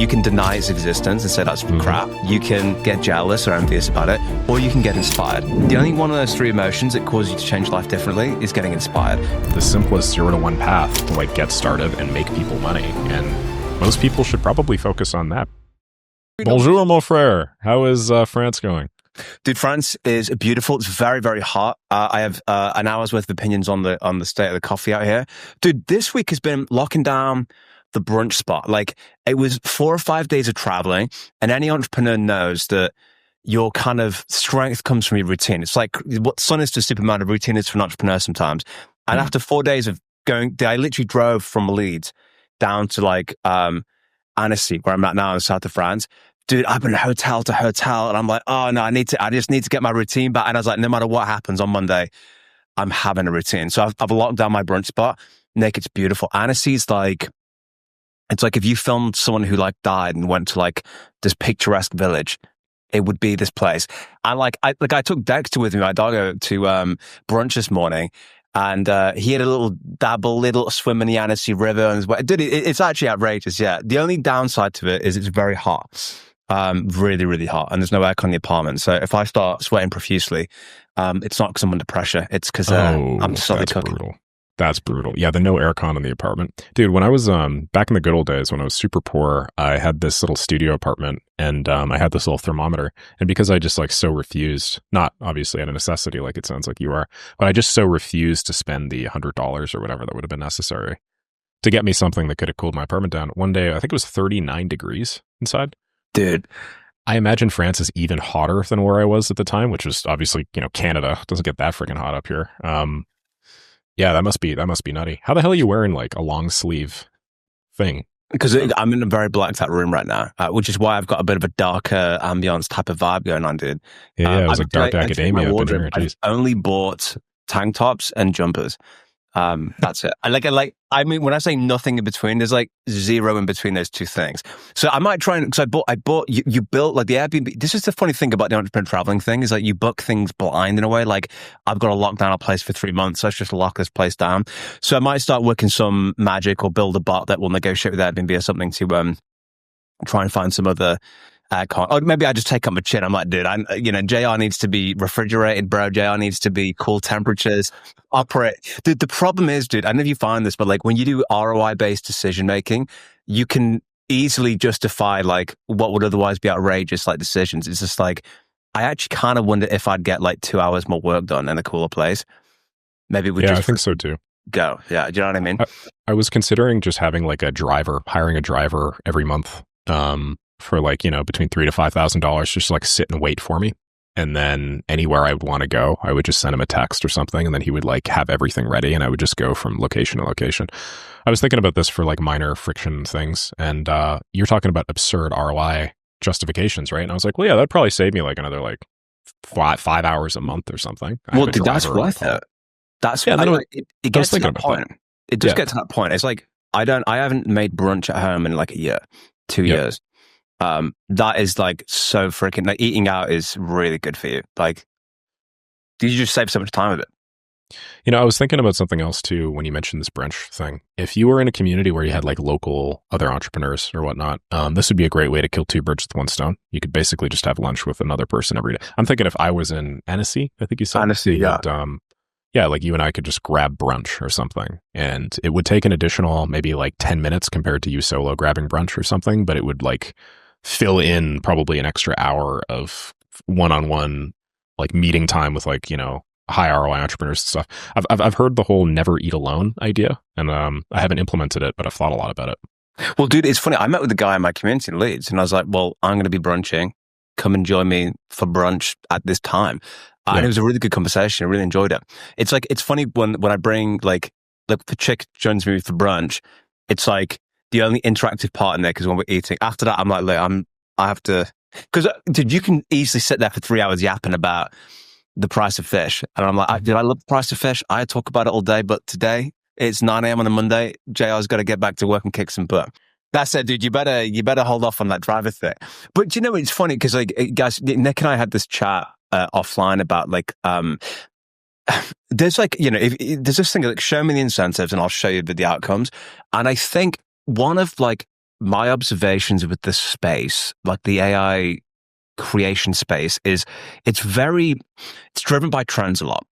You can deny its existence and say that's crap. You can get jealous or envious about it, or you can get inspired. The only one of those three emotions that cause you to change life differently is getting inspired. The simplest 0 to 1 path to like get started and make people money. And most people should probably focus on that. Bonjour, mon frère. How is France going? Dude, France is beautiful. It's very, very hot. I have an hour's worth of opinions on the state of the coffee out here. Dude, this week has been locking down the brunch spot. Like, it was 4 or 5 days of traveling, and any entrepreneur knows that your kind of strength comes from your routine. It's like what sun is to Superman, a routine is for an entrepreneur sometimes. And after 4 days of going, I literally drove from Leeds down to like Annecy, where I'm at now in the south of France. Dude, I've been hotel to hotel, and I'm like, oh no, I just need to get my routine back. And I was like, no matter what happens on Monday, I'm having a routine. So I've locked down my brunch spot. Nick, it's beautiful. Annecy's like, it's like if you filmed someone who like died and went to like this picturesque village, it would be this place. And I took Dexter with me, my doggo, to brunch this morning, and he had a little swim in the Annecy River. And dude, it's actually outrageous. Yeah, the only downside to it is it's very hot, really, really hot, and there's no aircon in the apartment. So if I start sweating profusely, it's not because I'm under pressure. It's because I'm slowly cooking. Brutal. That's brutal. Yeah, the no aircon in the apartment. Dude, when I was back in the good old days when I was super poor, I had this little studio apartment, and I had this little thermometer. And because I just like so refused, not obviously out of necessity like it sounds like you are, but I just so refused to spend the $100 or whatever that would have been necessary to get me something that could have cooled my apartment down. One day, I think it was 39 degrees inside. Dude, I imagine France is even hotter than where I was at the time, which was obviously, Canada. It doesn't get that freaking hot up here. Yeah, that must be nutty. How the hell are you wearing like a long sleeve thing? Because I'm in a very blacked out room right now, which is why I've got a bit of a darker ambience type of vibe going on, dude. Yeah, it was like dark academia up in here. I've only bought tank tops and jumpers. That's it. I mean, when I say nothing in between, there's like zero in between those two things. So I might try and, because I bought, you built like the Airbnb. This is the funny thing about the entrepreneur traveling thing is like you book things blind in a way. Like I've got to lock down a place for 3 months. Let's just lock this place down. So I might start working some magic or build a bot that will negotiate with Airbnb or something to try and find some other or maybe I just take up my chin. I'm like, dude, JR needs to be refrigerated, bro. JR needs to be cool temperatures. Operate. Dude, the problem is, dude, I don't know if you find this, but like when you do ROI-based decision making, you can easily justify like what would otherwise be outrageous like decisions. It's just like, I actually kind of wonder if I'd get like 2 hours more work done in a cooler place. Maybe we I think so too. Go. Yeah. Do you know what I mean? I was considering just having like hiring a driver every month. For like, between $3,000 to $5,000, just like sit and wait for me. And then anywhere I would want to go, I would just send him a text or something. And then he would like have everything ready. And I would just go from location to location. I was thinking about this for like minor friction things. And you're talking about absurd ROI justifications, right? And I was like, well, yeah, that'd probably save me like another like 5 hours a month or something. Well, dude, that's worth it. That's it gets to that point. It does get to that point. It's like, I haven't made brunch at home in like a year, 2 years. That is like so freaking, like eating out is really good for you. Like, did you just save so much time with it? I was thinking about something else too when you mentioned this brunch thing. If you were in a community where you had like local other entrepreneurs or whatnot, this would be a great way to kill 2 birds with 1 stone. You could basically just have lunch with another person every day. I'm thinking if I was in Annecy, I think you said. Annecy, yeah. Yeah, like you and I could just grab brunch or something. And it would take an additional maybe like 10 minutes compared to you solo grabbing brunch or something, but it would like fill in probably an extra hour of one-on-one like meeting time with like, high ROI entrepreneurs and stuff. I've heard the whole never eat alone idea, and I haven't implemented it, but I've thought a lot about it. Well, dude, it's funny. I met with a guy in my community in Leeds, and I was like, well, I'm going to be brunching. Come and join me for brunch at this time. And it was a really good conversation. I really enjoyed it. It's like, it's funny when I bring like the chick joins me for brunch, it's like, the only interactive part in there because when we're eating, after that, I'm like, look, I have to, because dude, you can easily sit there for 3 hours yapping about the price of fish, and I'm like, I love the price of fish. I talk about it all day, but today it's 9 a.m. on a Monday. JR's got to get back to work and kick some butt. That said, dude, you better hold off on that driver thing. But it's funny because like guys, Nick and I had this chat offline about like there's like there's this thing like show me the incentives and I'll show you the outcomes, and I think one of like my observations with this space, like the AI creation space, is it's driven by trends a lot,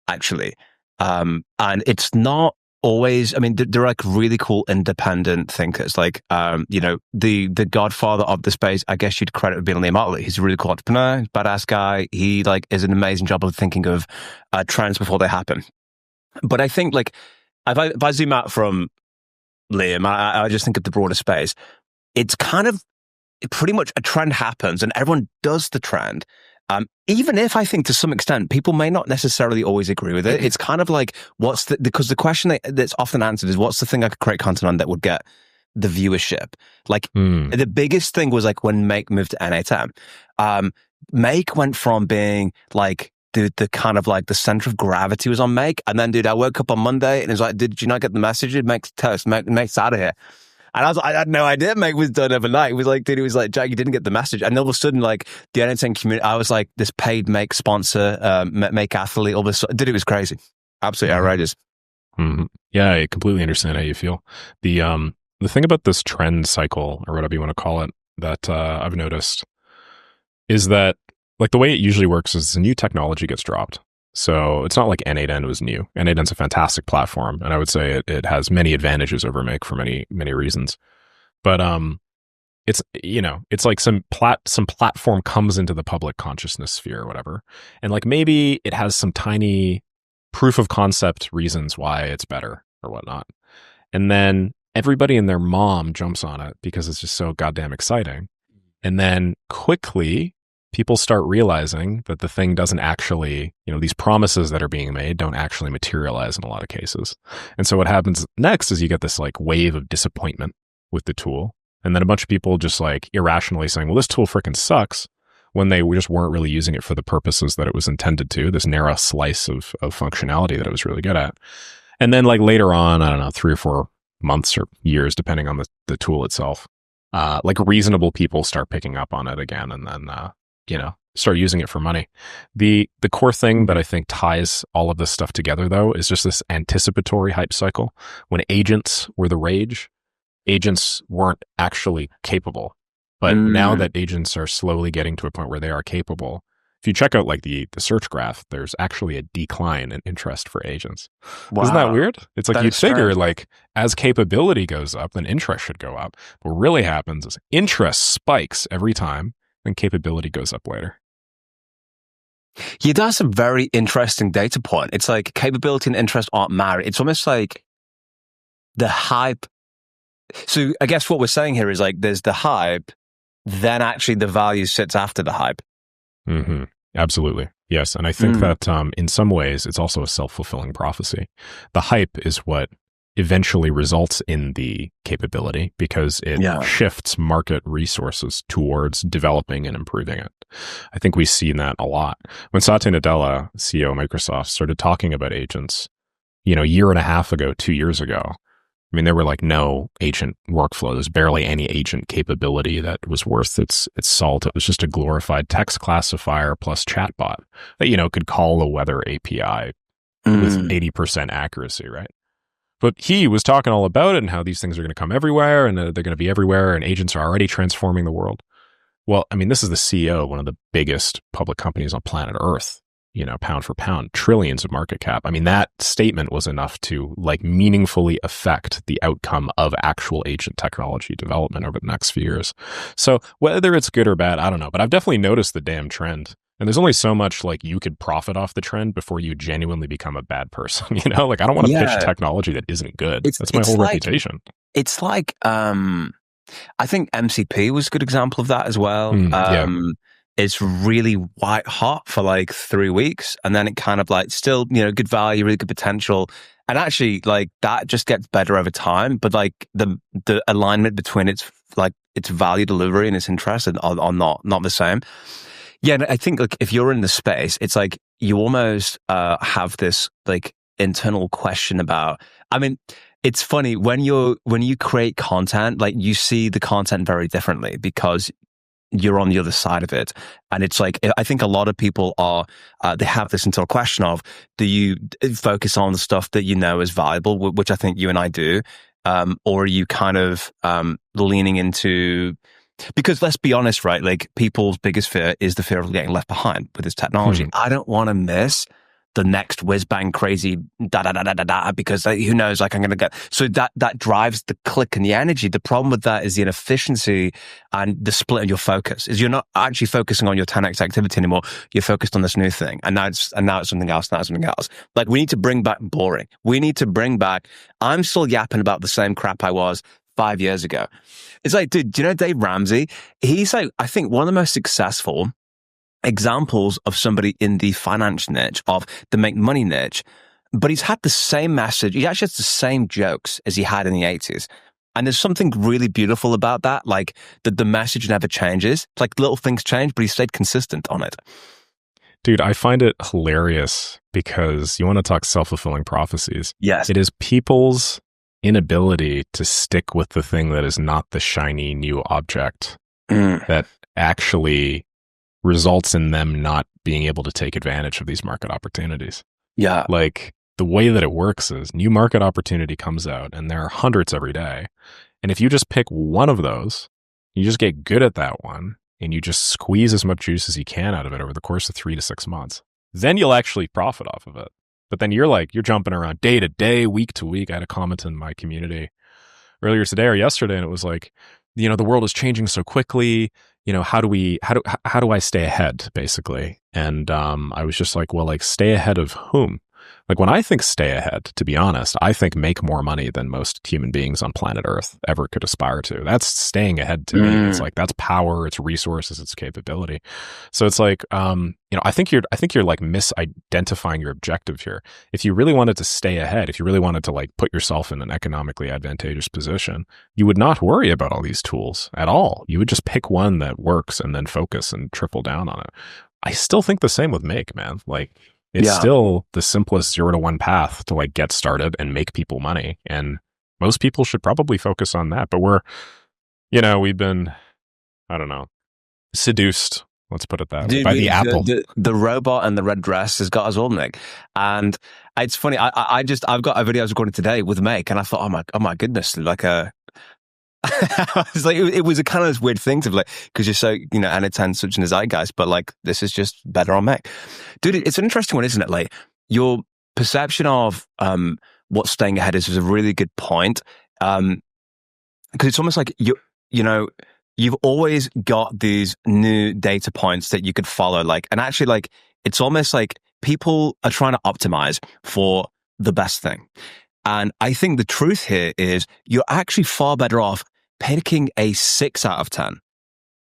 actually. And it's not always, I mean, they're like really cool independent thinkers. Like, the godfather of the space, I guess you'd credit with being Liam Otley. He's a really cool entrepreneur, badass guy. He like is an amazing job of thinking of trends before they happen. But I think like, if I zoom out from Liam, I just think of the broader space. It's kind of pretty much a trend happens and everyone does the trend. Even if I think to some extent people may not necessarily always agree with it. It's kind of like, because the question that's often answered is, what's the thing I could create content on that would get the viewership? Like the biggest thing was like when Make moved to N8M. Make went from being like, the kind of like the center of gravity was on Make. And then, dude, I woke up on Monday and it was like, did you not get the message? It makes toast, Make's out of here. And I was like, I had no idea Make was done overnight. It was like, dude, it was like, Jack, you didn't get the message. And all of a sudden, like, the NXN community, I was like, this paid Make sponsor, Make athlete, all of a sudden, dude, it was crazy. Absolutely outrageous. Mm-hmm. Yeah, I completely understand how you feel. The thing about this trend cycle, or whatever you want to call it, that I've noticed is that, like, the way it usually works is a new technology gets dropped. So it's not like N8N was new. N8N's a fantastic platform, and I would say it has many advantages over Make for many, many reasons. But it's like some platform comes into the public consciousness sphere or whatever, and like maybe it has some tiny proof of concept reasons why it's better or whatnot, and then everybody and their mom jumps on it because it's just so goddamn exciting, and then quickly people start realizing that the thing doesn't actually, these promises that are being made don't actually materialize in a lot of cases. And so what happens next is you get this like wave of disappointment with the tool. And then a bunch of people just like irrationally saying, well, this tool freaking sucks, when they just weren't really using it for the purposes that it was intended to, this narrow slice of functionality that it was really good at. And then like later on, I don't know, 3 or 4 months or years, depending on the tool itself, like reasonable people start picking up on it again. And then, start using it for money. The core thing that I think ties all of this stuff together, though, is just this anticipatory hype cycle. When agents were the rage, agents weren't actually capable. But now that agents are slowly getting to a point where they are capable, if you check out like the search graph, there's actually a decline in interest for agents. Wow. Isn't that weird? It's like you'd figure like as capability goes up, then interest should go up. But what really happens is interest spikes every time, and capability goes up later. Yeah, that's a very interesting data point. It's like capability and interest aren't married. It's almost like the hype. So I guess what we're saying here is like there's the hype, then actually the value sits after the hype. Mm-hmm. Absolutely. Yes. And I think that in some ways it's also a self-fulfilling prophecy. The hype is what eventually results in the capability because it shifts market resources towards developing and improving it. I think we've seen that a lot. When Satya Nadella, CEO of Microsoft, started talking about agents, a year and a half ago, 2 years ago, I mean, there were like no agent workflow. There's barely any agent capability that was worth its salt. It was just a glorified text classifier plus chatbot that, could call a weather API with 80% accuracy, right? But he was talking all about it and how these things are going to come everywhere and they're going to be everywhere and agents are already transforming the world. Well, I mean, this is the CEO of one of the biggest public companies on planet Earth, pound for pound, trillions of market cap. I mean, that statement was enough to like meaningfully affect the outcome of actual agent technology development over the next few years. So whether it's good or bad, I don't know, but I've definitely noticed the damn trend. And there's only so much like you could profit off the trend before you genuinely become a bad person. Like I don't want to pitch technology that isn't good. That's my whole reputation. It's like, I think MCP was a good example of that as well. It's really white hot for like 3 weeks. And then it kind of like still, good value, really good potential. And actually like that just gets better over time. But like the alignment between its value delivery and its interest are not the same. Yeah, and I think like if you're in the space, it's like you almost have this like internal question about. I mean, it's funny when you create content, like you see the content very differently because you're on the other side of it, and it's like I think a lot of people are they have this internal question of do you focus on the stuff that is valuable, which I think you and I do. or are you kind of leaning into, because let's be honest, right? Like people's biggest fear is the fear of getting left behind with this technology. I don't want to miss the next whiz bang crazy because like, who knows, like I'm going to get, so that drives the click and the energy. The problem with that is the inefficiency and the split in your focus is you're not actually focusing on your 10x activity anymore. You're focused on this new thing. And now it's something else. Now it's something else. Like we need to bring back boring. We need to bring back, I'm still yapping about the same crap I was 5 years ago. It's like, dude, do you know Dave Ramsey? He's like, I think one of the most successful examples of somebody in the finance niche, of the make money niche, but he's had the same message. He actually has the same jokes as he had in the 80s. And there's something really beautiful about that, like that the message never changes. It's like little things change, but he stayed consistent on it. Dude, I find it hilarious because you want to talk self-fulfilling prophecies. Yes. It is people's inability to stick with the thing that is not the shiny new object that actually results in them not being able to take advantage of these market opportunities. Yeah. Like the way that it works is new market opportunity comes out and there are hundreds every day. And if you just pick one of those, you just get good at that one and you just squeeze as much juice as you can out of it over the course of 3 to 6 months, then you'll actually profit off of it. But then you're jumping around day to day, week to week. I had a comment in my community earlier today or yesterday, and it was like, you know, the world is changing so quickly. You know, how do I stay ahead, basically? And I was just like, well, like stay ahead of whom? Like when I think stay ahead, to be honest, I think make more money than most human beings on planet Earth ever could aspire to. That's staying ahead to me. It's like, that's power, it's resources, it's capability. So it's like, you know, I think you're like misidentifying your objective here. If you really wanted to stay ahead, if you really wanted to like put yourself in an economically advantageous position, you would not worry about all these tools at all. You would just pick one that works and then focus and triple down on it. I still think the same with make, man. Like, it's still the simplest 0 to 1 path to like get started and make people money. And most people should probably focus on that. But we've been, I don't know, seduced, let's put it that way, by the Apple. The robot and the red dress has got us all, Nick. And it's funny, I've got a video I was recording today with Make, and I thought, oh my goodness, like it's like it was a kind of this weird thing to like, because you're so, you know, and it's such in the zeitgeist, but like this is just better on Mac. Dude, it's an interesting one, isn't it? Like your perception of what staying ahead is a really good point. Because it's almost like you've always got these new data points that you could follow, like, and actually like it's almost like people are trying to optimize for the best thing. And I think the truth here is you're actually far better off picking a 6 out of 10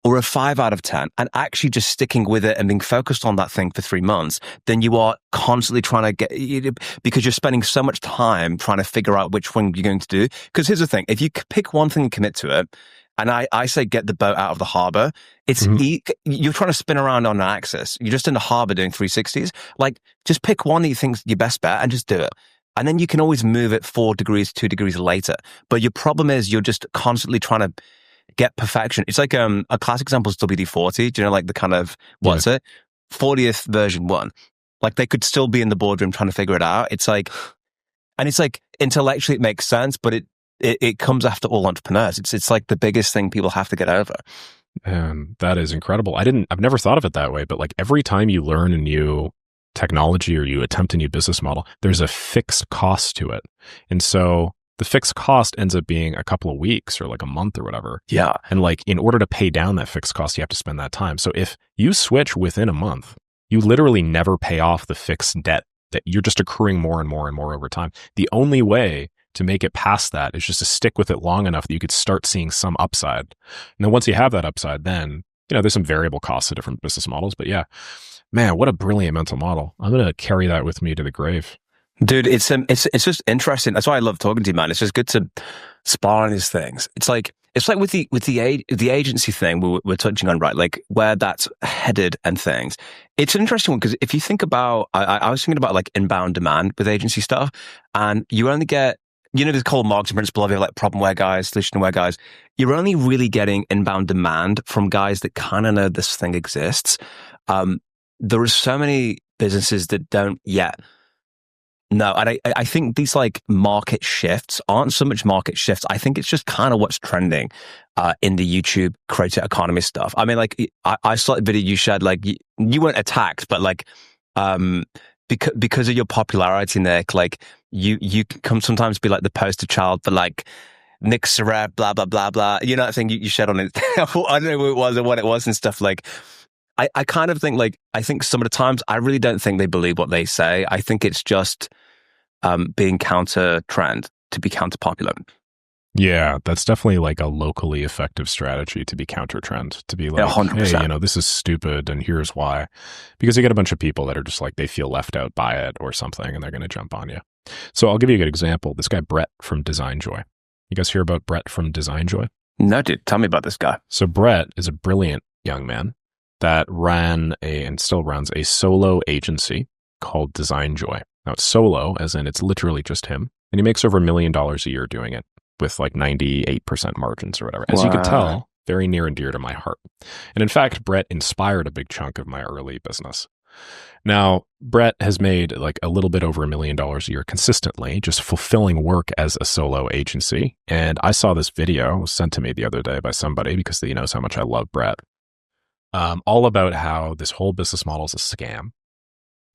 or a 5 out of 10 and actually just sticking with it and being focused on that thing for 3 months than you are constantly trying to get, because you're spending so much time trying to figure out which one you're going to do. Because here's the thing, if you pick one thing and commit to it, and I say get the boat out of the harbor, it's you're trying to spin around on an axis. You're just in the harbor doing 360s. Like just pick one that you think's your best bet and just do it. And then you can always move it 4 degrees, 2 degrees later. But your problem is you're just constantly trying to get perfection. It's like a classic example is WD-40. Do you know, like the kind of, what's it? 40th version 1. Like they could still be in the boardroom trying to figure it out. It's like, and it's like intellectually it makes sense, but it comes after all entrepreneurs. It's like the biggest thing people have to get over. That is incredible. I've never thought of it that way, but like every time you learn a new technology or you attempt a new business model, there's a fixed cost to it. And so the fixed cost ends up being a couple of weeks or like a month or whatever. Yeah. And like in order to pay down that fixed cost, you have to spend that time. So if you switch within a month, you literally never pay off the fixed debt that you're just accruing more and more and more over time. The only way to make it past that is just to stick with it long enough that you could start seeing some upside. And then once you have that upside, then, you know, there's some variable costs to different business models, but yeah. Man, what a brilliant mental model. I'm going to carry that with me to the grave. Dude, it's just interesting. That's why I love talking to you, man. It's just good to spar on these things. It's like with the agency thing we're touching on, right? Like where that's headed and things. It's an interesting one because if you think about, I was thinking about like inbound demand with agency stuff, and you only get, you know, there's called marketing principle of like problemware guys, solutionware guys. You're only really getting inbound demand from guys that kind of know this thing exists. There are so many businesses that don't yet No, and I think these like market shifts aren't so much market shifts. I think it's just kind of what's trending in the YouTube creator economy stuff. I mean, like I saw a video you shared, like you weren't attacked, but like because of your popularity, Nick, like you can sometimes be like the poster child for like Nick Sereb, blah blah blah blah. You know that thing you shared on it. I don't know who it was or what it was and stuff. Like I kind of think like I think some of the times I really don't think they believe what they say. I think it's just being counter trend to be counter popular. Yeah, that's definitely like a locally effective strategy to be counter trend, to be like, 100%. hey, you know, this is stupid and here's why. Because you get a bunch of people that are just like, they feel left out by it or something and they're going to jump on you. So I'll give you a good example. This guy, Brett from DesignJoy. You guys hear about Brett from DesignJoy? No, dude, tell me about this guy. So Brett is a brilliant young man that ran and still runs a solo agency called DesignJoy. Now it's solo, as in it's literally just him. And he makes over $1 million a year doing it with like 98% margins or whatever. As you can tell, very near and dear to my heart. And in fact, Brett inspired a big chunk of my early business. Now, Brett has made like a little bit over $1 million a year consistently, just fulfilling work as a solo agency. And I saw this video, it was sent to me the other day by somebody because he knows how much I love Brett, all about how this whole business model is a scam.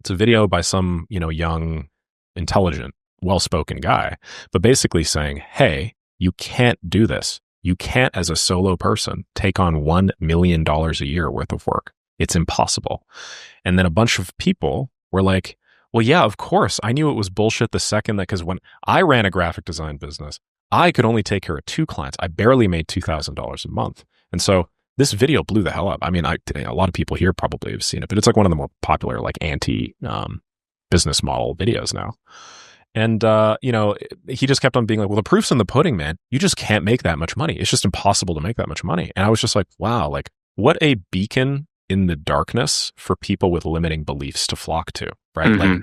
It's a video by some, young, intelligent, well-spoken guy, but basically saying, hey, you can't do this. You can't, as a solo person, take on $1 million a year worth of work. It's impossible. And then a bunch of people were like, well, yeah, of course. I knew it was bullshit the second that, because when I ran a graphic design business, I could only take care of 2 clients. I barely made $2,000 a month. And so this video blew the hell up. I mean, a lot of people here probably have seen it, but it's like one of the more popular, like business model videos now. And, he just kept on being like, well, the proof's in the pudding, man. You just can't make that much money. It's just impossible to make that much money. And I was just like, wow, like what a beacon in the darkness for people with limiting beliefs to flock to, right? Mm-hmm. Like,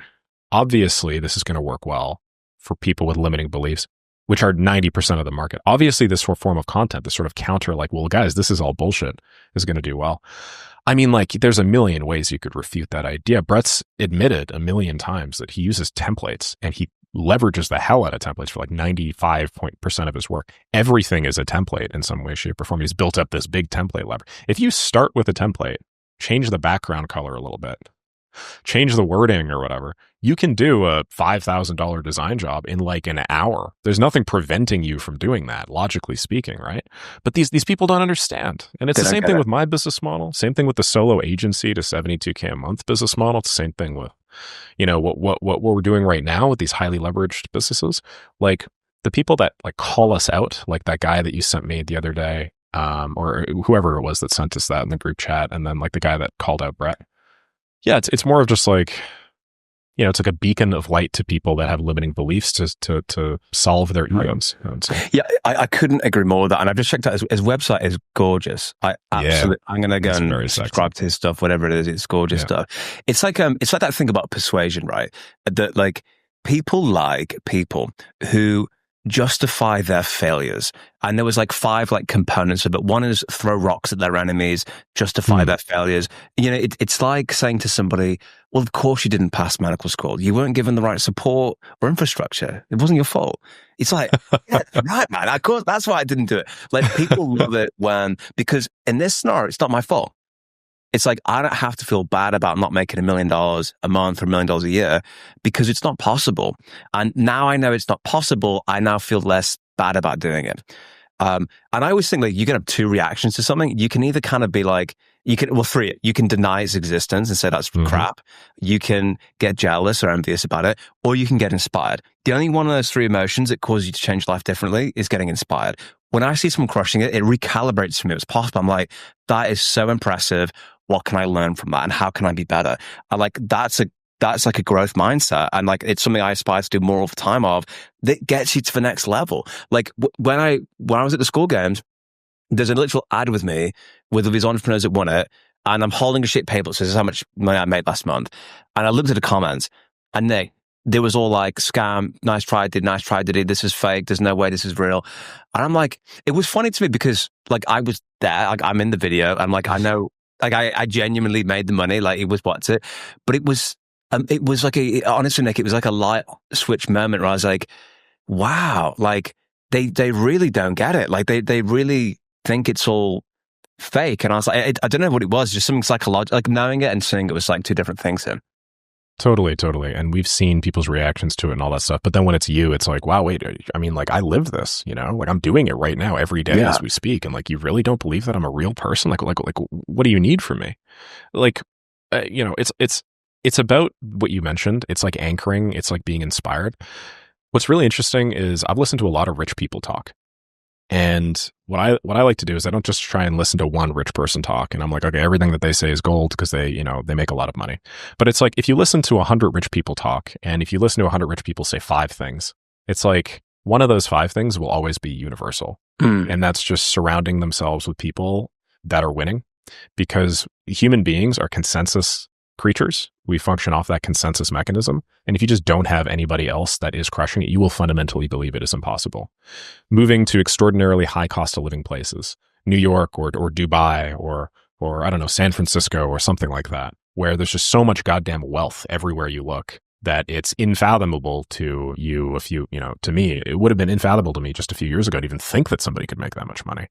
obviously this is going to work well for people with limiting beliefs, which are 90% of the market. Obviously this form of content, this sort of counter, like, well, guys, this is all bullshit, is going to do well. I mean, like, there's a million ways you could refute that idea. Brett's admitted 1 million times that he uses templates and he leverages the hell out of templates for like 95% of his work. Everything is a template in some way, shape, or form. He's built up this big template lever. If you start with a template, change the background color a little bit, change the wording or whatever, you can do a $5,000 design job in like an hour. There's nothing preventing you from doing that, logically speaking, right? But these people don't understand. And it's the same thing with my business model, same thing with the solo agency to $72K a month business model. It's the same thing with, what we're doing right now with these highly leveraged businesses. Like the people that like call us out, like that guy that you sent me the other day, or whoever it was that sent us that in the group chat, and then like the guy that called out Brett. Yeah, it's more of just like, it's like a beacon of light to people that have limiting beliefs to solve their egos. Yeah, I couldn't agree more with that. And I've just checked out his website is gorgeous. I'm going to go and subscribe to his stuff, whatever it is. It's gorgeous stuff. It's like that thing about persuasion, right? That like people who justify their failures. And there was like 5 like components of it. One is throw rocks at their enemies, justify their failures. It's like saying to somebody, well, of course you didn't pass medical school. You weren't given the right support or infrastructure. It wasn't your fault. It's like, yeah, right, man. Of course, that's why I didn't do it. Like people love it because in this scenario, it's not my fault. It's like, I don't have to feel bad about not making $1 million a month or $1 million a year because it's not possible. And now I know it's not possible. I now feel less bad about doing it. And I always think like you can have 2 reactions to something. You can either kind of be like, 3. You can deny its existence and say that's crap. You can get jealous or envious about it, or you can get inspired. The only one of those 3 emotions that cause you to change life differently is getting inspired. When I see someone crushing it, it recalibrates for me. It's possible. I'm like, that is so impressive. What can I learn from that? And how can I be better? I like, that's like a growth mindset. And like, it's something I aspire to do more of the time of that gets you to the next level. Like when I was at the school games, there's a literal ad with me with these entrepreneurs that won it. And I'm holding a sheet of paper that says how much money I made last month. And I looked at the comments and there was all like scam, nice try, did this is fake. There's no way this is real. And I'm like, it was funny to me because like I was there, like I'm in the video. I'm like, I know, like I genuinely made the money. Like it was what's it, but it was it was like honestly, Nick, it was like a light switch moment where I was like, wow, like they really don't get it. Like they really think it's all fake. And I was like, I don't know what it was, just something psychological, like knowing it and seeing it was like two different things then. Totally. And we've seen people's reactions to it and all that stuff. But then when it's you, it's like, wow, wait, I mean, like I live this, you know, like I'm doing it right now every day as we speak. And like, you really don't believe that I'm a real person? Like, what do you need from me? Like, you know, it's about what you mentioned. It's like anchoring. It's like being inspired. What's really interesting is I've listened to a lot of rich people talk. And what I like to do is I don't just try and listen to one rich person talk and I'm like, okay, everything that they say is gold because they, you know, they make a lot of money. But it's like, if you listen to 100 rich people talk and if you listen to 100 rich people say 5 things, it's like one of those 5 things will always be universal. And that's just surrounding themselves with people that are winning, because human beings are consensus creatures. We function off that consensus mechanism. And if you just don't have anybody else that is crushing it, you will fundamentally believe it is impossible. Moving to extraordinarily high cost of living places, New York or Dubai or I don't know, San Francisco or something like that, where there's just so much goddamn wealth everywhere you look that it's unfathomable to you. To me, it would have been unfathomable to me just a few years ago to even think that somebody could make that much money.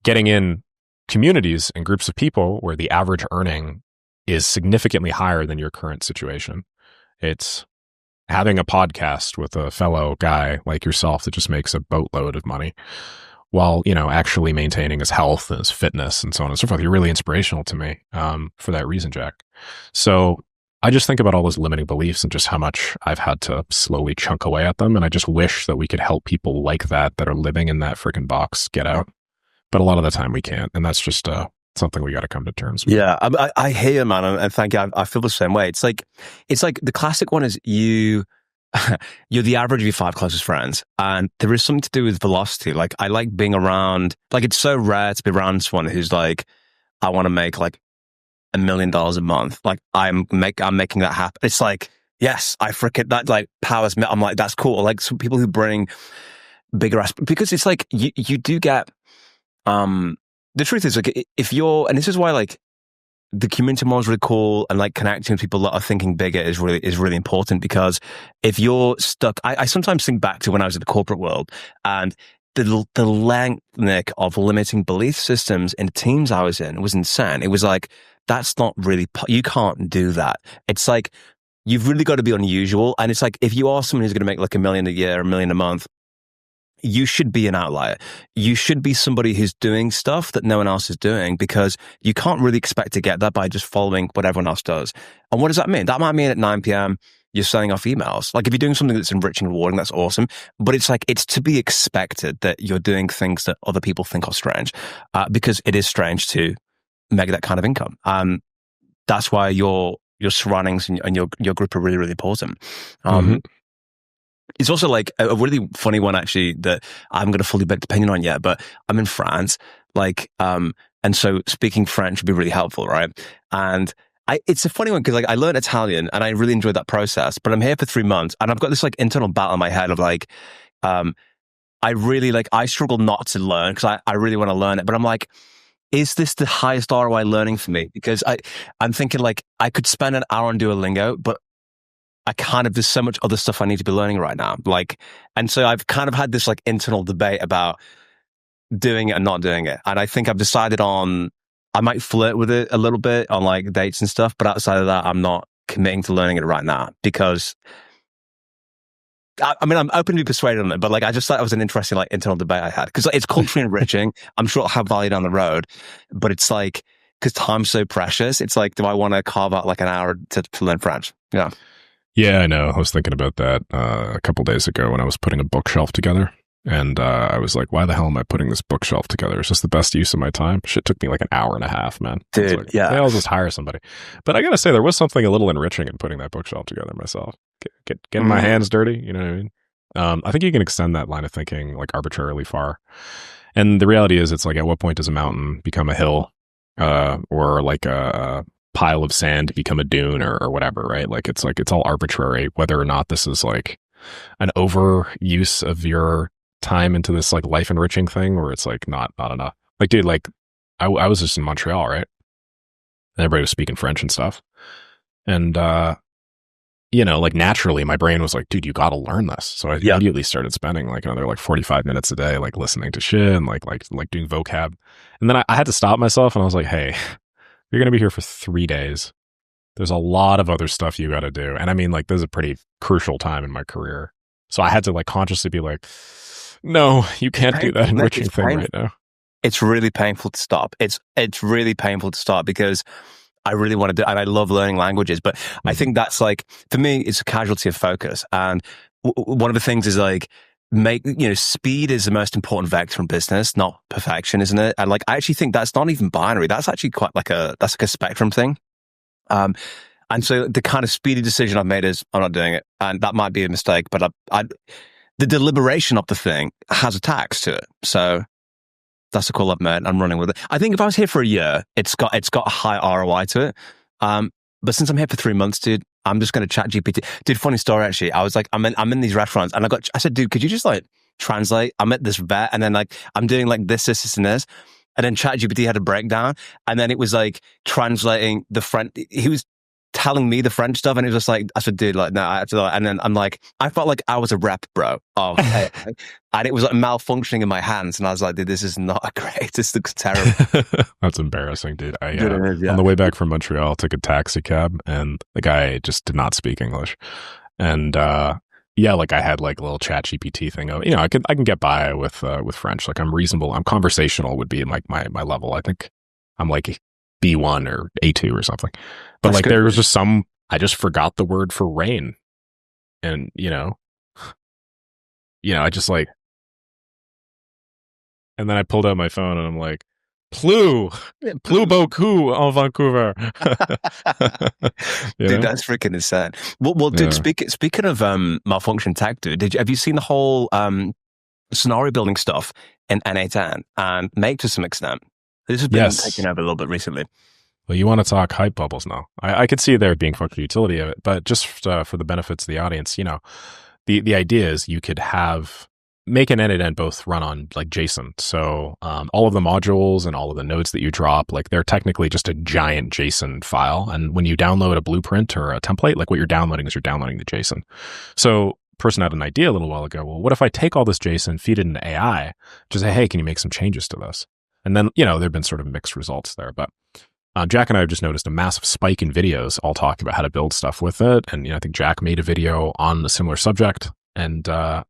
Getting in communities and groups of people where the average earning is significantly higher than your current situation. It's having a podcast with a fellow guy like yourself that just makes a boatload of money while, you know, actually maintaining his health and his fitness and so on and so forth. You're really inspirational to me for that reason, Jack. So I just think about all those limiting beliefs and just how much I've had to slowly chunk away at them. And I just wish that we could help people like that are living in that freaking box get out. But a lot of the time we can't. And that's just something we got to come to terms with. Yeah, I hear you, man, and thank you. I feel the same way. It's like the classic one is you're the average of your 5 closest friends, and there is something to do with velocity. Like I like being around. Like it's so rare to be around someone who's like, I want to make like $1 million a month. Like I'm making that happen. It's like, yes, I freaking that like powers me. I'm like, that's cool. Like some people who bring bigger aspects, because it's like you do get the truth is, like, if you're, and this is why, like, the community model is really cool, and like connecting with people that are thinking bigger is really important, because if you're stuck, I sometimes think back to when I was in the corporate world and the length, Nick, of limiting belief systems in the teams I was in was insane. It was like, that's not really, you can't do that. It's like, you've really got to be unusual. And it's like, if you are someone who's going to make like $1 million a year, $1 million a month, you should be an outlier. You should be somebody who's doing stuff that no one else is doing, because you can't really expect to get that by just following what everyone else does. And what does that mean? That might mean at 9 p.m. you're sending off emails. Like if you're doing something that's enriching and rewarding, that's awesome. But it's like, it's to be expected that you're doing things that other people think are strange, because it is strange to make that kind of income. That's why your surroundings and your group are really, really important. It's also like a really funny one, actually, that I'm going to fully baked opinion on yet, but I'm in France, like, and so speaking French would be really helpful, right? And it's a funny one because like I learned Italian and I really enjoyed that process, but I'm here for 3 months and I've got this like internal battle in my head of like, I struggle not to learn because I really want to learn it, but I'm like, is this the highest ROI learning for me? Because I'm thinking like I could spend an hour on Duolingo, but there's so much other stuff I need to be learning right now. Like, and so I've kind of had this like internal debate about doing it and not doing it. And I think I've decided I might flirt with it a little bit on like dates and stuff, but outside of that, I'm not committing to learning it right now, because I mean, I'm open to be persuaded on it, but like, I just thought it was an interesting like internal debate I had, because like, it's culturally enriching. I'm sure it'll have value down the road, but it's like, because time's so precious, it's like, do I want to carve out like an hour to learn French? Yeah. Yeah, I know. I was thinking about that a couple days ago when I was putting a bookshelf together. And I was like, why the hell am I putting this bookshelf together? Is this the best use of my time? Shit took me like an hour and a half, man. Dude, like, yeah. I'll just hire somebody. But I got to say, there was something a little enriching in putting that bookshelf together myself. Getting my hands dirty, you know what I mean? I think you can extend that line of thinking like arbitrarily far. And the reality is, it's like, at what point does a mountain become a hill or like a pile of sand become a dune or whatever, right? Like it's all arbitrary, whether or not this is like an overuse of your time into this like life enriching thing, or it's like not enough. Like, dude, like I was just in Montreal, right? And everybody was speaking French and stuff. And like naturally my brain was like, dude, you got to learn this. So I immediately started spending like another like 45 minutes a day, like listening to shit and like doing vocab. And then I had to stop myself and I was like, hey, you're going to be here for 3 days. There's a lot of other stuff you got to do. And I mean, like, this is a pretty crucial time in my career. So I had to like consciously be like, no, you can't do that enriching thing right now. It's really painful to stop. It's really painful to stop because I really want to do, and I love learning languages, but I think that's like, for me, it's a casualty of focus. And one of the things is like, speed is the most important vector in business, not perfection, isn't it? And like, I actually think that's not even binary. That's actually quite like a spectrum thing. And so the kind of speedy decision I've made is I'm not doing it. And that might be a mistake, but the deliberation of the thing has a tax to it. So that's a call I've made. I'm running with it. I think if I was here for a year, it's got a high ROI to it. But since I'm here for 3 months, dude, I'm just going to chat GPT. Dude, funny story, actually. I was like, I'm in these restaurants and I said, dude, could you just like translate? I'm at this vet and then like, I'm doing like this, and this. And then ChatGPT had a breakdown and then it was like translating the French. He was telling me the French stuff and it was just like, I said, dude, like, no, I have to, and then I'm like, I felt like I was a rep, bro. Oh, hey. And it was like malfunctioning in my hands. And I was like, dude, this is not great. This looks terrible. That's embarrassing, dude. On the way back from Montreal, I took a taxi cab and the guy just did not speak English. And, like I had like a little chat GPT thing of, I can get by with French. Like I'm reasonable. I'm conversational would be like my level. I think I'm like B1 or A2 or something. But that's like good. There was just I just forgot the word for rain. And, I just like, and then I pulled out my phone and I'm like, Plus beaucoup en Vancouver. Dude, that's freaking insane. Well, dude, speaking of malfunction tech, dude, have you seen the whole scenario building stuff in N8N and Make to some extent? This has been taken over a little bit recently. Well, you want to talk hype bubbles now. I could see there being functional utility of it, but just for the benefits of the audience, the idea is you could make an N8N both run on like JSON. So all of the modules and all of the nodes that you drop, like they're technically just a giant JSON file. And when you download a blueprint or a template, like what you're downloading is you're downloading the JSON. So person had an idea a little while ago. Well, what if I take all this JSON, feed it into AI, just say, hey, can you make some changes to this? And then, there've been sort of mixed results there. But Jack and I have just noticed a massive spike in videos all talking about how to build stuff with it. And, I think Jack made a video on a similar subject. And my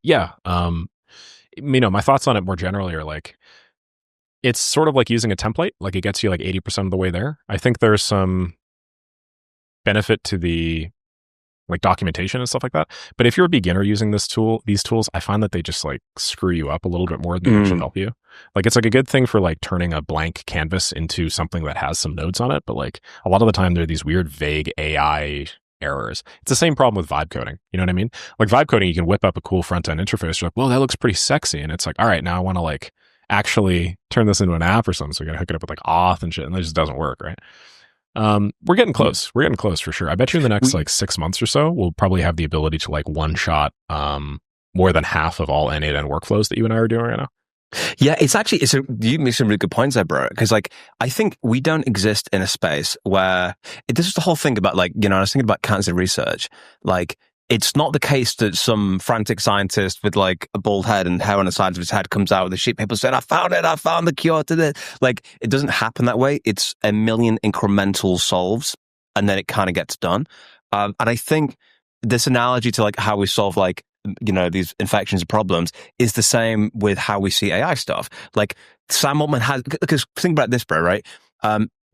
thoughts on it more generally are like, it's sort of like using a template. Like it gets you like 80% of the way there. I think there's some benefit to the like documentation and stuff like that. But if you're a beginner using these tools, I find that they just like screw you up a little bit more than they actually help you. Like it's like a good thing for like turning a blank canvas into something that has some nodes on it. But like a lot of the time there are these weird, vague AI errors. It's the same problem with vibe coding. You know what I mean? Like vibe coding, you can whip up a cool front end interface. You're like, well, that looks pretty sexy. And it's like, all right, now I want to like actually turn this into an app or something. So we got to hook it up with like auth and shit. And it just doesn't work, right? We're getting close. We're getting close for sure. I bet you in the next like 6 months or so, we'll probably have the ability to like one shot more than half of all N8N workflows that you and I are doing right now. Yeah, you make some really good points there, bro. Because like, I think we don't exist in a space where this is the whole thing about like, I was thinking about cancer research. Like, it's not the case that some frantic scientist with like a bald head and hair on the sides of his head comes out with a sheet paper saying, I found the cure to this. Like, it doesn't happen that way. It's a million incremental solves and then it kind of gets done. And I think this analogy to like how we solve like, these infections and problems is the same with how we see AI stuff. Like Sam Altman has, because think about this, bro, right?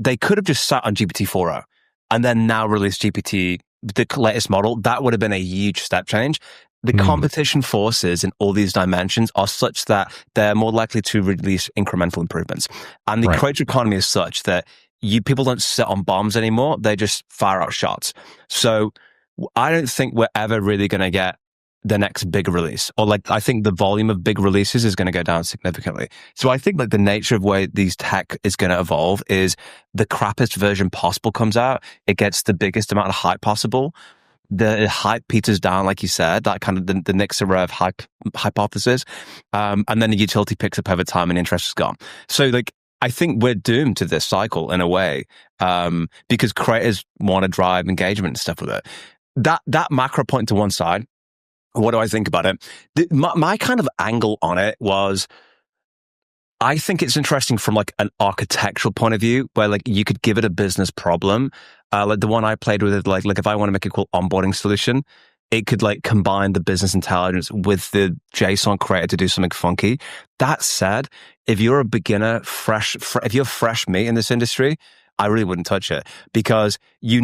They could have just sat on GPT 4.0 and then now released GPT, the latest model. That would have been a huge step change. The competition forces in all these dimensions are such that they're more likely to release incremental improvements. And the creator economy is such that people don't sit on bombs anymore. They just fire out shots. So I don't think we're ever really going to get the next big release, or like I think the volume of big releases is going to go down significantly. So I think like the nature of way these tech is going to evolve is the crappiest version possible comes out. It gets the biggest amount of hype possible. The hype peters down, like you said, that kind of the next array of hypothesis, and then the utility picks up over time and interest is gone. So like I think we're doomed to this cycle in a way, because creators want to drive engagement and stuff with it. that macro point to one side. What do I think about it? My kind of angle on it was, I think it's interesting from like an architectural point of view, where like you could give it a business problem. Like the one I played with, like if I want to make a cool onboarding solution, it could like combine the business intelligence with the JSON creator to do something funky. That said, if you're a beginner, if you're fresh meat in this industry, I really wouldn't touch it, because you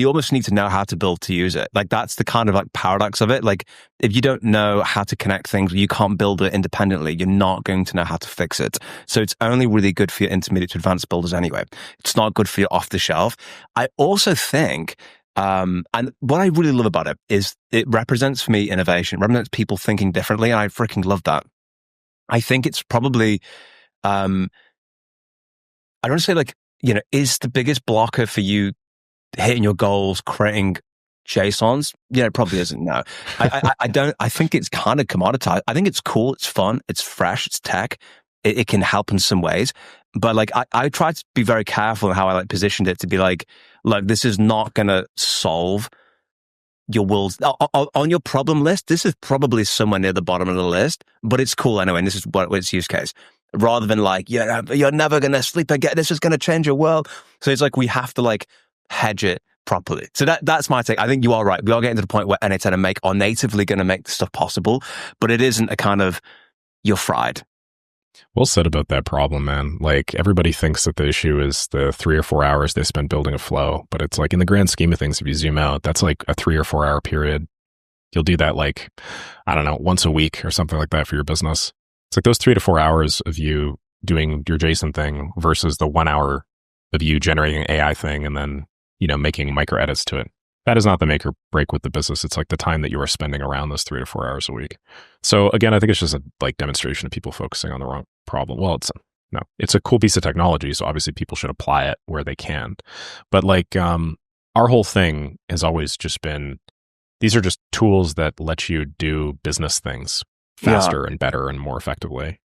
almost need to know how to build to use it. Like that's the kind of like paradox of it. Like if you don't know how to connect things, you can't build it independently. You're not going to know how to fix it. So it's only really good for your intermediate to advanced builders anyway. It's not good for your off the shelf. I also think, and what I really love about it is it represents for me innovation. It represents people thinking differently. And I freaking love that. I think it's probably, I don't want to say like, is the biggest blocker for you hitting your goals creating JSONs? It probably isn't. No, I don't. I think it's kind of commoditized. I think it's cool. It's fun. It's fresh. It's tech. It can help in some ways. But like, I try to be very careful in how I like positioned it to be like, look, this is not going to solve your world's on your problem list. This is probably somewhere near the bottom of the list, but it's cool anyway. And this is what its use case. Rather than like, you're never going to sleep again. This is going to change your world. So it's like, we have to like hedge it properly. So that's my take. I think you are right. We are getting to the point where N8N are natively going to make this stuff possible, but it isn't a kind of, you're fried. Well said about that problem, man. Like everybody thinks that the issue is the 3 or 4 hours they spend building a flow, but it's like in the grand scheme of things, if you zoom out, that's like a 3 or 4 hour period. You'll do that like, I don't know, once a week or something like that for your business. It's like those 3 to 4 hours of you doing your JSON thing versus the 1 hour of you generating an AI thing and then, making micro edits to it. That is not the make or break with the business. It's like the time that you are spending around those 3 to 4 hours a week. So again, I think it's just a like demonstration of people focusing on the wrong problem. Well, it's a cool piece of technology. So obviously people should apply it where they can. But like, our whole thing has always just been, these are just tools that let you do business things faster and better and more effectively.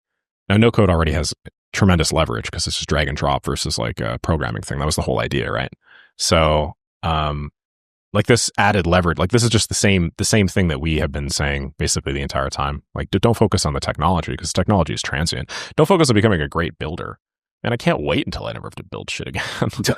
Now, no code already has tremendous leverage because it's just drag and drop versus like a programming thing. That was the whole idea, right? So, like this added leverage, like this is just the same thing that we have been saying basically the entire time. Like, don't focus on the technology because technology is transient. Don't focus on becoming a great builder. And I can't wait until I never have to build shit again.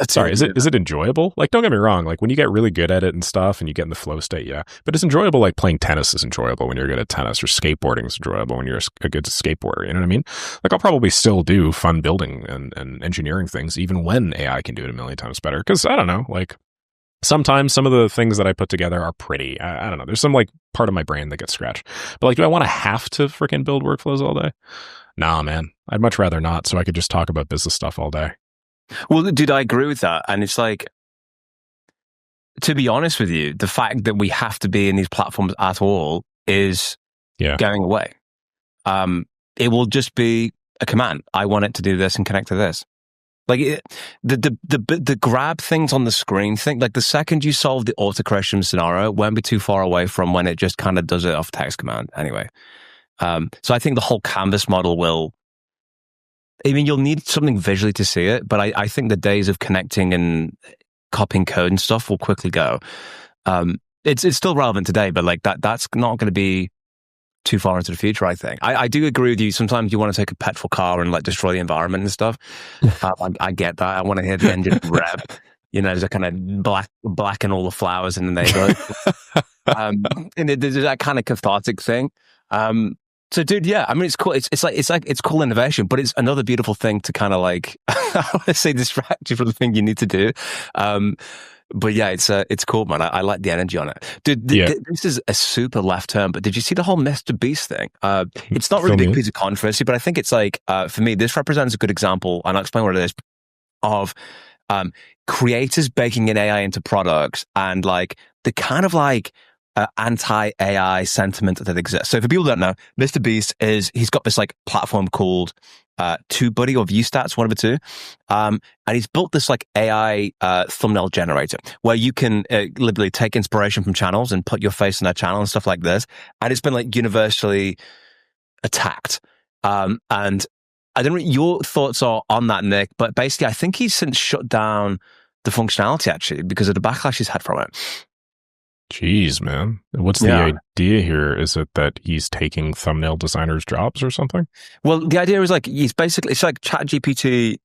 Sorry, is it enjoyable? Like, don't get me wrong. Like when you get really good at it and stuff and you get in the flow state, yeah. But it's enjoyable. Like playing tennis is enjoyable when you're good at tennis, or skateboarding is enjoyable when you're a good skateboarder. You know what I mean? Like I'll probably still do fun building and engineering things even when AI can do it a million times better. Because I don't know, like sometimes some of the things that I put together are pretty. I don't know. There's some like part of my brain that gets scratched. But like, do I want to have to freaking build workflows all day? Nah, man. I'd much rather not, so I could just talk about business stuff all day. Well, dude, I agree with that. And it's like, to be honest with you, the fact that we have to be in these platforms at all is going away. It will just be a command. I want it to do this and connect to this. Like the grab things on the screen thing, like the second you solve the auto correction scenario, won't be too far away from when it just kind of does it off text command anyway. So I think the whole canvas model you'll need something visually to see it, but I think the days of connecting and copying code and stuff will quickly go. It's still relevant today, but like that's not going to be too far into the future, I think. I do agree with you. Sometimes you want to take a petrol car and like destroy the environment and stuff. I get that. I want to hear the engine rev. There's a kind of blacken all the flowers in the neighborhood. And there's that kind of cathartic thing. So, dude, yeah, I mean, it's cool. It's cool innovation, but it's another beautiful thing to kind of like, I want to say, distract you from the thing you need to do. But yeah, it's cool, man. I like the energy on it, dude. This is a super left turn, but did you see the whole MrBeast thing? It's not really a big piece of controversy, but I think it's like, for me, this represents a good example, and I'll explain what it is, of creators baking in AI into products and like the kind of like anti-AI sentiment that exists. So for people who don't know, MrBeast he's got this like platform called TubeBuddy or ViewStats, one of the two. And he's built this like AI thumbnail generator where you can literally take inspiration from channels and put your face in their channel and stuff like this. And it's been like universally attacked. And I don't know what your thoughts are on that, Nick, but basically I think he's since shut down the functionality actually because of the backlash he's had from it. Jeez, man. What's the idea here? Is it that he's taking thumbnail designers' jobs or something? Well, the idea is like it's like ChatGPT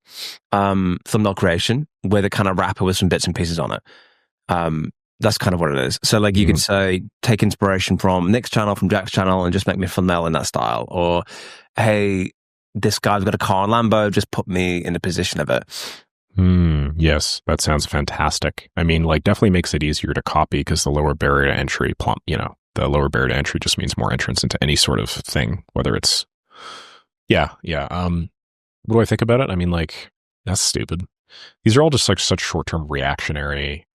thumbnail creation with a kind of wrapper with some bits and pieces on it. That's kind of what it is. So like you could say, take inspiration from Nick's channel, from Jack's channel, and just make me a thumbnail in that style. Or, hey, this guy's got a car and Lambo, just put me in the position of it. Yes, that sounds fantastic. I mean, like, definitely makes it easier to copy because the lower barrier to entry, the lower barrier to entry just means more entrance into any sort of thing, whether it's, yeah. What do I think about it? I mean, like, that's stupid. These are all just like such short-term reactionary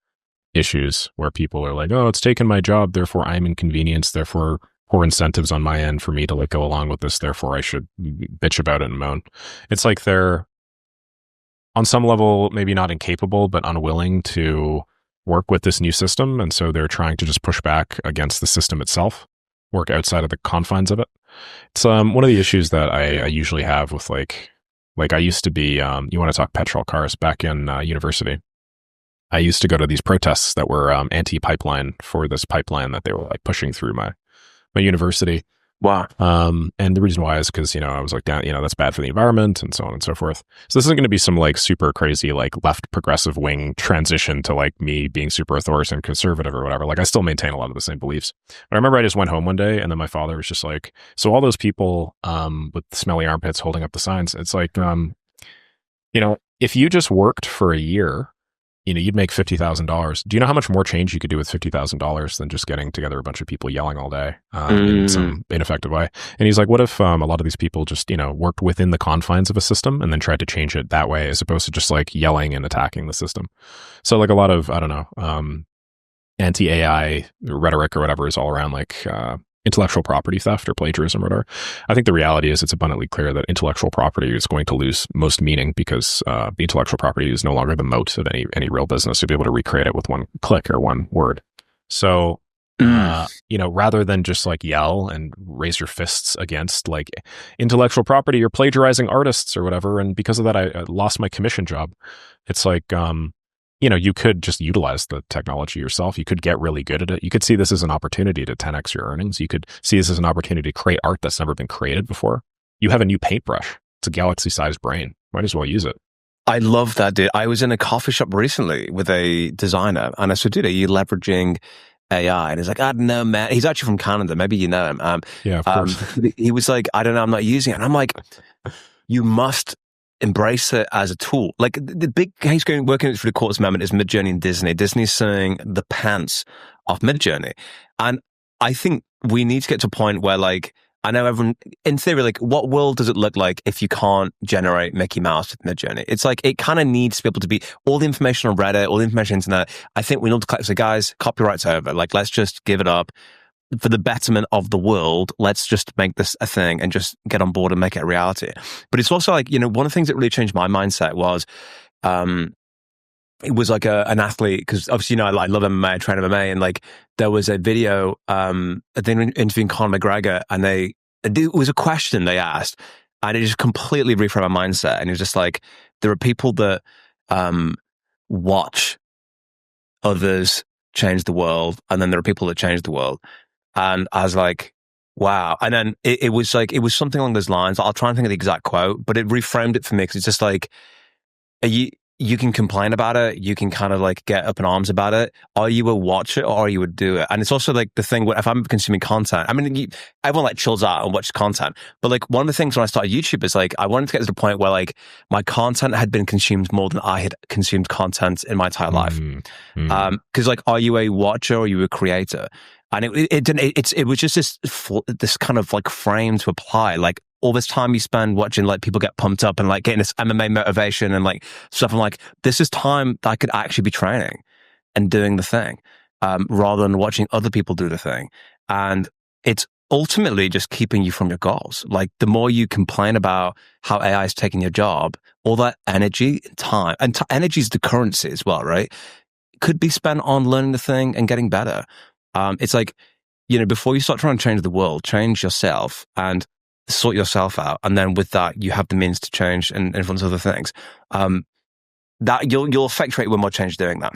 issues where people are like, oh, it's taken my job, therefore I'm inconvenienced, therefore poor incentives on my end for me to like go along with this, therefore I should bitch about it and moan. It's like they're on some level maybe not incapable but unwilling to work with this new system, and so they're trying to just push back against the system itself, work outside of the confines of it. It's one of the issues that I usually have with like I used to be, you want to talk petrol cars, back in university. I used to go to these protests that were anti-pipeline for this pipeline that they were like pushing through my university. Wow. And the reason why is because, I was like, that's bad for the environment and so on and so forth. So this isn't going to be some like super crazy, like left progressive wing transition to like me being super authoritarian and conservative or whatever. Like I still maintain a lot of the same beliefs. But I remember I just went home one day and then my father was just like, so all those people with smelly armpits holding up the signs, it's like, if you just worked for a year, you'd make $50,000. Do you know how much more change you could do with $50,000 than just getting together a bunch of people yelling all day in some ineffective way? And he's like, what if a lot of these people just, worked within the confines of a system and then tried to change it that way as opposed to just like yelling and attacking the system? So like a lot of, I don't know, anti-AI rhetoric or whatever is all around like intellectual property theft or plagiarism or whatever. I think the reality is it's abundantly clear that intellectual property is going to lose most meaning because the intellectual property is no longer the moat of any real business. You'll be able to recreate it with one click or one word. So, rather than just like yell and raise your fists against like intellectual property or plagiarizing artists or whatever, and because of that, I lost my commission job. It's like, you could just utilize the technology yourself. You could get really good at it. You could see this as an opportunity to 10x your earnings. You could see this as an opportunity to create art that's never been created before. You have a new paintbrush. It's a galaxy-sized brain. Might as well use it. I love that, dude. I was in a coffee shop recently with a designer, and I said, dude, are you leveraging AI? And he's like, I don't know, man. He's actually from Canada. Maybe you know him. Yeah, of course. He was like, I don't know, I'm not using it. And I'm like, you must embrace it as a tool. Like the big case working through the courts moment is Midjourney and Disney. Disney's suing the pants off Midjourney. And I think we need to get to a point where like, I know everyone, in theory, like what world does it look like if you can't generate Mickey Mouse with Midjourney? It's like, it kind of needs to be able to be all the information on Reddit, all the information on the internet. I think we need to collect, so guys, copyright's over. Like, let's just give it up. For the betterment of the world, let's just make this a thing and just get on board and make it a reality. But it's also like, one of the things that really changed my mindset was, it was like an athlete, because obviously, I love MMA, I train MMA, and like there was a video, I think interviewing Conor McGregor, and it was a question they asked, and it just completely reframed my mindset. And it was just like, there are people that watch others change the world, and then there are people that change the world. And I was like, wow. And then it was something along those lines. I'll try and think of the exact quote, but it reframed it for me because it's just like, you can complain about it. You can kind of like get up in arms about it. Are you a watcher or are you a doer? And it's also like the thing where if I'm consuming content, I mean, everyone like chills out and watches content. But like one of the things when I started YouTube is like, I wanted to get to the point where like my content had been consumed more than I had consumed content in my entire life. Cause like, are you a watcher or are you a creator? And it was just this kind of like frame to apply. Like all this time you spend watching like people get pumped up and like getting this MMA motivation and like stuff. I'm like, this is time that I could actually be training and doing the thing, rather than watching other people do the thing. And it's ultimately just keeping you from your goals. Like the more you complain about how AI is taking your job, all that energy and time, and energy is the currency as well, right? Could be spent on learning the thing and getting better. It's like, before you start trying to change the world, change yourself and sort yourself out. And then with that, you have the means to change and influence other things. That you'll effectuate way more change doing that.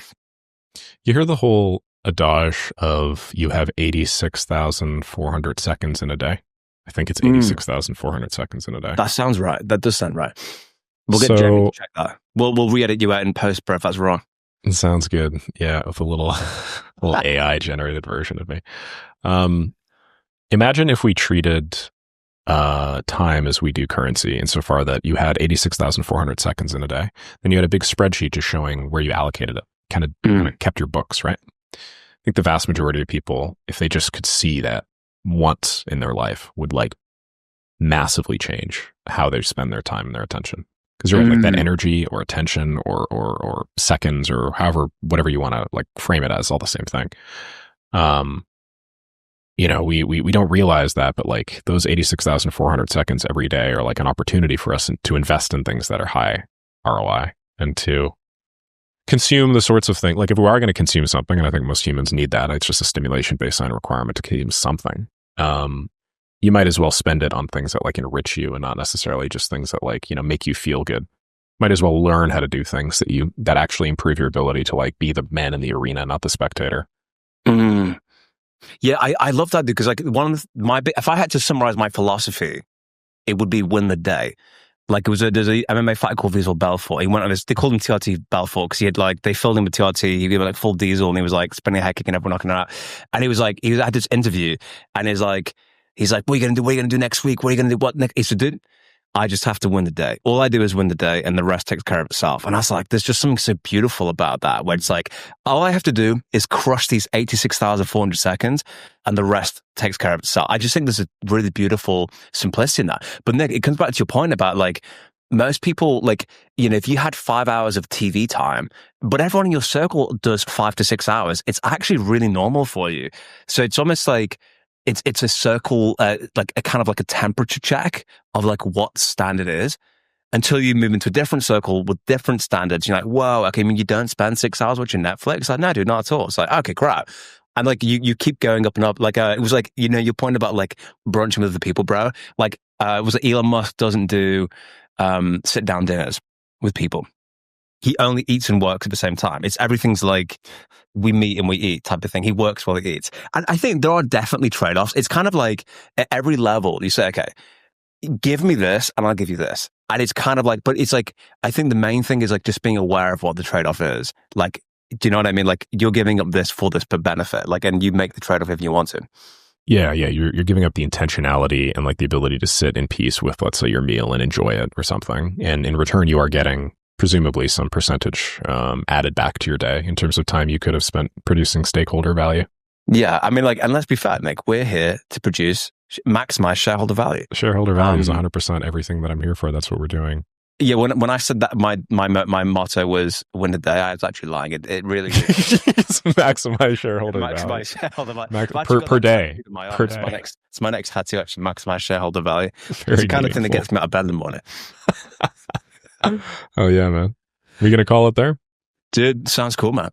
You hear the whole adage of you have 86,400 seconds in a day. I think it's 86,400 seconds in a day. That sounds right. That does sound right. We'll get Jeremy to check that. We'll re-edit you out in post, bro, if that's wrong. It sounds good. Yeah, with a little AI generated version of me. Imagine if we treated time as we do currency, insofar that you had 86,400 seconds in a day. Then you had a big spreadsheet just showing where you allocated it, kind of kept your books, right? I think the vast majority of people, if they just could see that once in their life, would like massively change how they spend their time and their attention. Because you're right, like that energy or attention or seconds or however, whatever you want to like frame it as, all the same thing. You know, we don't realize that, but like those 86,400 seconds every day are like an opportunity for us to invest in things that are high ROI and to consume the sorts of things. Like if we are going to consume something, and I think most humans need that, it's just a stimulation baseline requirement to consume something. You might as well spend it on things that like enrich you and not necessarily just things that like, you know, make you feel good. Might as well learn how to do things that actually improve your ability to like be the man in the arena, not the spectator. Yeah, I love that, because like if I had to summarize my philosophy, it would be win the day. Like there's a MMA fighter called Visual Belfort. He went on this, they called him TRT Belfort because he had like, they filled him with TRT. He was like full diesel and he was like spinning a head kicking everyone, knocking it out. And he was like, he had this interview and he's like, what are you going to do? What are you going to do next week? What are you going to do? What next? He said, dude, I just have to win the day. All I do is win the day and the rest takes care of itself. And I was like, there's just something so beautiful about that, where it's like, all I have to do is crush these 86,400 seconds and the rest takes care of itself. I just think there's a really beautiful simplicity in that. But Nick, it comes back to your point about like, most people, like, you know, if you had 5 hours of TV time, but everyone in your circle does 5 to 6 hours, it's actually really normal for you. So it's almost like, it's a circle, like a kind of like a temperature check of like what standard is, until you move into a different circle with different standards. You're like, whoa, okay, I mean, you don't spend 6 hours watching Netflix? Like, no, dude, not at all. It's like, okay, crap. And like you keep going up and up. Like it was like, you know, your point about like brunching with the people, bro. Like it was like Elon Musk doesn't do sit down dinners with people. He only eats and works at the same time. Everything's like we meet and we eat type of thing. He works while he eats. And I think there are definitely trade-offs. It's kind of like at every level, you say, okay, give me this and I'll give you this. And it's kind of like, but it's like, I think the main thing is like just being aware of what the trade-off is. Like, do you know what I mean? Like you're giving up this for this benefit, like, and you make the trade-off if you want to. Yeah. You're giving up the intentionality and like the ability to sit in peace with, let's say, your meal and enjoy it or something. And in return, you are getting presumably some percentage added back to your day in terms of time you could have spent producing stakeholder value. Yeah. I mean, like, and let's be fair, Nick, we're here to maximize shareholder value. Shareholder value is 100% everything that I'm here for. That's what we're doing. Yeah, when I said that, my motto was win the day. I was actually lying. It really is. Maximize shareholder value. Maximize shareholder value. Per day. It's my next tattoo, actually, maximize shareholder value. Very it's the kind of thing that gets me out of bed in the morning. Oh, yeah, man. Are we going to call it there? Dude, sounds cool, man.